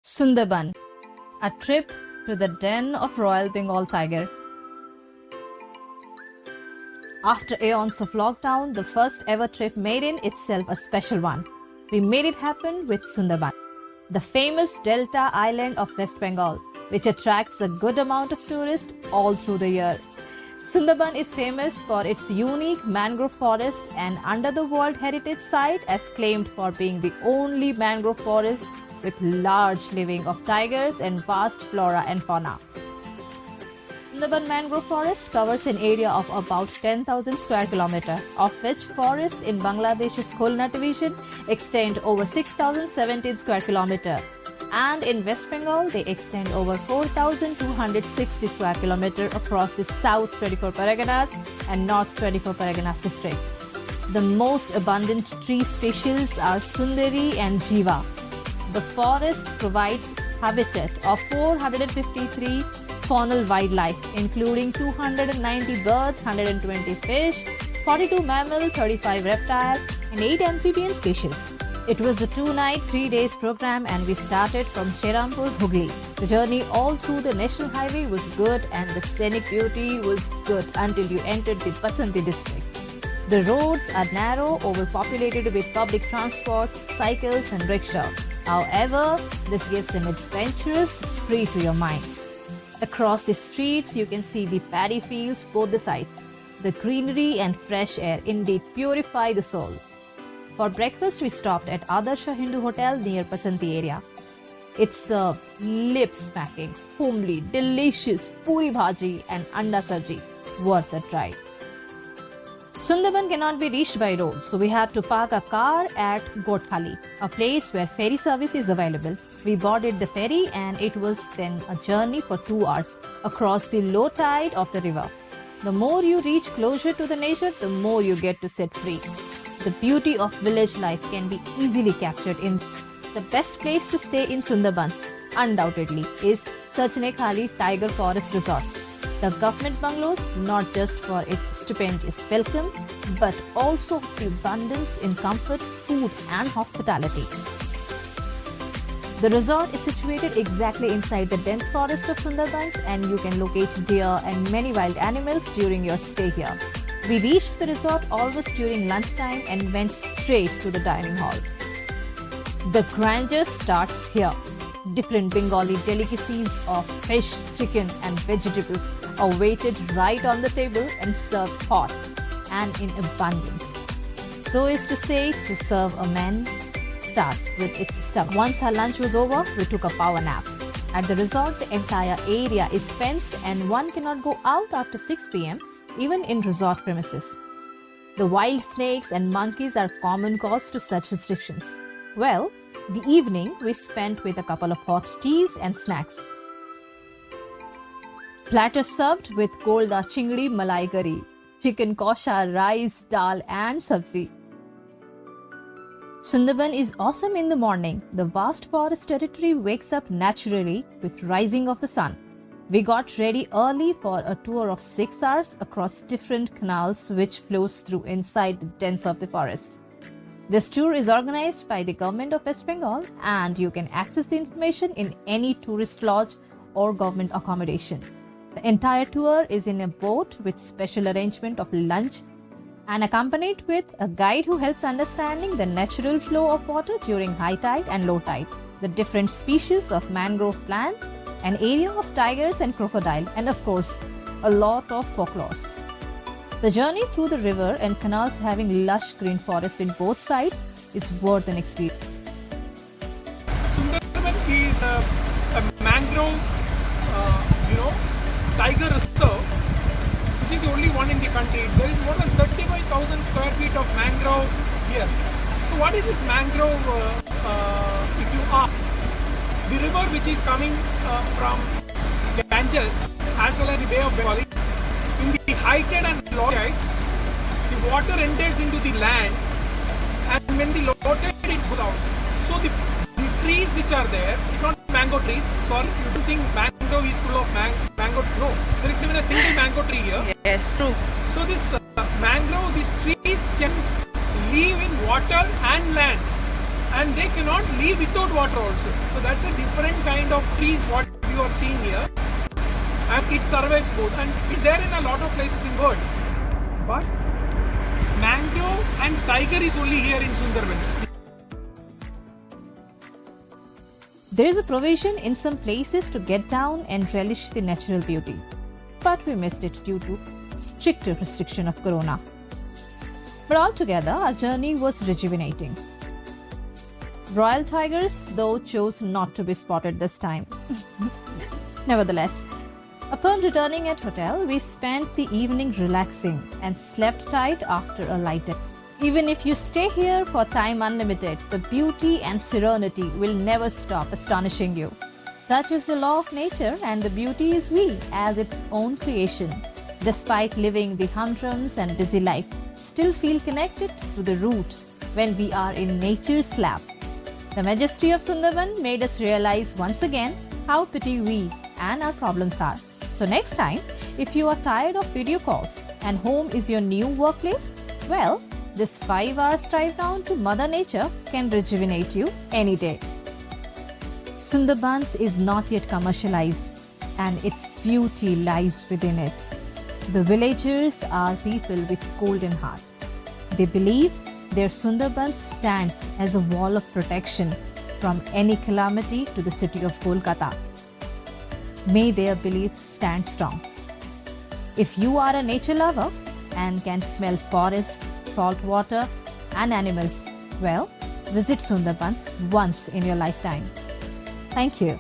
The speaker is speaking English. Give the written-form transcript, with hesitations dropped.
Sundarban, a trip to the den of Royal Bengal tiger. After eons of lockdown, the first ever trip made in itself a special one. We made it happen with Sundarban, the famous delta island of West Bengal, which attracts a good amount of tourists all through the year. Sundarban is famous for its unique mangrove forest and under the World Heritage Site as claimed for being the only mangrove forest with large living of tigers and vast flora and fauna. Sundarban Mangrove Forest covers an area of about 10,000 square kilometers, of which forests in Bangladesh's Khulna division extend over 6,017 square kilometers, and in West Bengal they extend over 4,260 square kilometers across the South 24 Parganas and North 24 Parganas district. The most abundant tree species are Sundari and Jiva. The forest provides habitat of 453 faunal wildlife, including 290 birds, 120 fish, 42 mammal, 35 reptile, and 8 amphibian species. It was a 2-night, 3-day program and we started from Srirampur, Hooghly. The journey all through the national highway was good and the scenic beauty was good until you entered the Basanti district. The roads are narrow, overpopulated with public transport, cycles and rickshaw. However, this gives an adventurous spree to your mind. Across the streets, you can see the paddy fields both the sides. The greenery and fresh air indeed purify the soul. For breakfast, we stopped at Adarsha Hindu Hotel near Basanti area. It served lip-smacking, homely, delicious puri bhaji and anda sabji, worth a try. Sundarban cannot be reached by road, so we had to park a car at Gotkhali, a place where ferry service is available. We boarded the ferry and it was then a journey for 2 hours across the low tide of the river. The more you reach closer to the nature, the more you get to set free. The beauty of village life can be easily captured in the best place to stay in Sundarbans, undoubtedly, is Sachnekhali Tiger Forest Resort. The government bungalows, not just for its stupendous welcome, but also the abundance in comfort, food and hospitality. The resort is situated exactly inside the dense forest of Sundarbans and you can locate deer and many wild animals during your stay here. We reached the resort almost during lunchtime and went straight to the dining hall. The grandeur starts here. Different Bengali delicacies of fish, chicken and vegetables are waited right on the table and served hot and in abundance. So is to say, to serve a man, start with its stomach. Once our lunch was over, we took a power nap. At the resort, the entire area is fenced and one cannot go out after 6 p.m. even in resort premises. The wild snakes and monkeys are common cause to such restrictions. Well, the evening we spent with a couple of hot teas and snacks. Platter served with golda chingdi malai curry, chicken kosha, rice, dal and sabzi. Sundarban is awesome in the morning. The vast forest territory wakes up naturally with rising of the sun. We got ready early for a tour of 6 hours across different canals which flows through inside the dens of the forest. This tour is organized by the government of West Bengal and you can access the information in any tourist lodge or government accommodation. The entire tour is in a boat with special arrangement of lunch and accompanied with a guide who helps understanding the natural flow of water during high tide and low tide, the different species of mangrove plants, an area of tigers and crocodile, and of course, a lot of folklores. The journey through the river and canals having lush green forest in both sides is worth an experience. Sundarban is a mangrove, tiger reserve, which is the only one in the country. There is more than 35,000 square feet of mangrove here. So what is this mangrove, if you ask? The river which is coming from Ganges as well as the Bay of Bengal, in the high tide and low tide, the water enters into the land and when the low tide it goes out. So the trees which are there, it's not mango trees, sorry, you don't think mango is full of mangoes, no. There is even a single mango tree here. Yes, true. So this mangrove, these trees can live in water and land. and they cannot live without water also. So that's a different trees what you are seeing here, and it survives both, and it's there in a lot of places in world. But mangrove and tiger is only here in Sundarbans. There is a provision in some places to get down and relish the natural beauty, but we missed it due to strict restriction of Corona. But altogether, our journey was rejuvenating. Royal tigers, though, chose not to be spotted this time. Nevertheless, upon returning at hotel, we spent the evening relaxing and slept tight after a light day. Even if you stay here for time unlimited, the beauty and serenity will never stop astonishing you. Such is the law of nature, and the beauty is we as its own creation. Despite living the humdrums and busy life, still feel connected to the root when we are in nature's lap. The majesty of Sundarban made us realize once again how petty we and our problems are. So next time, if you are tired of video calls and home is your new workplace, well, this 5 hours drive down to Mother Nature can rejuvenate you any day. Sundarbans is not yet commercialized, and its beauty lies within it. The villagers are people with golden heart. They believe their Sundarbans stands as a wall of protection from any calamity to the city of Kolkata. May their belief stand strong. If you are a nature lover and can smell forest, salt water and animals, well, visit Sundarbans once in your lifetime. Thank you.